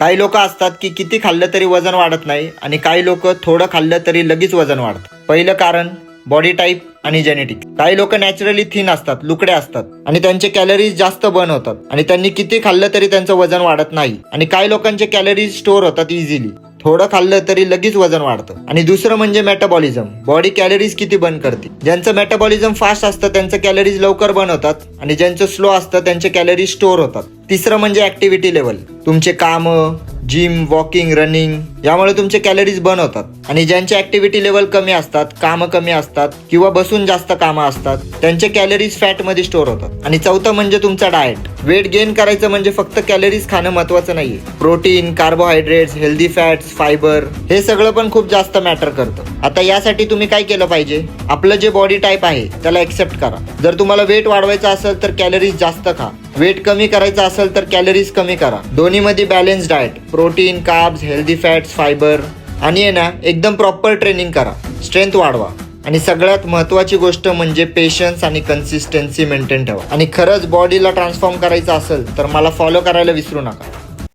काही लोक असतात की किती खाल्लं तरी वजन वाढत नाही आणि काही लोक थोडं खाल्लं तरी लगेच वजन वाढतं. पहिलं कारण बॉडी टाईप आणि जेनेटिक्स. काही लोक नॅचरली थिन असतात, लुकडे असतात आणि त्यांचे कॅलरीज जास्त बर्न होतात आणि त्यांनी किती खाल्लं तरी त्यांचं वजन वाढत नाही. आणि काही लोकांचे कॅलरीज स्टोअर होतात इझिली, थोडं खाल्लं तरी लगेच वजन वाढतं. आणि दुसरं म्हणजे मेटाबॉलिझम. बॉडी कॅलरीज किती बर्न करते. ज्यांचं मेटाबॉलिझम फास्ट असतं त्यांचं कॅलरीज लवकर बर्न होतात आणि ज्यांचं स्लो असतं त्यांचे कॅलरीज स्टोअर होतात. तिसरं म्हणजे ऍक्टिव्हिटी लेवल. तुमचे काम, जिम, वॉकिंग, रनिंग यामुळे तुमचे कॅलरीज बर्न होतात. आणि ज्यांचे ऍक्टिव्हिटी लेवल कमी असतात, कामं कमी असतात किंवा बसून जास्त कामं असतात त्यांचे कॅलरीज फॅट मध्ये स्टोअर होतात. आणि चौथं म्हणजे तुमचा डाएट. वेट गेन करायचं म्हणजे फक्त कॅलरीज खाणं महत्वाचं नाहीये. Protein, carbohydrates, healthy fats, fibre हे सगळं पण खूप जास्त मॅटर करतं. आता यासाठी तुम्ही काय केलं पाहिजे, आपलं जे बॉडी टाईप आहे त्याला एक्सेप्ट करा. जर तुम्हाला वेट वाढवायचं असेल तर कॅलरीज जास्त खा. वेट कमी करायचं असेल तर कॅलरीज कमी करा. दोन्हीमध्ये balance diet, protein, carbs, healthy fats, fibre आणि एकदम प्रॉपर ट्रेनिंग करा. स्ट्रेंथ वाढवा. आणि सगळ्यात महत्वाची गोष्ट म्हणजे पेशन्स आणि कन्सिस्टन्सी मेंटेन ठेवा. आणि खरंच बॉडीला ट्रान्सफॉर्म करायचं असेल तर मला फॉलो करायला विसरू नका.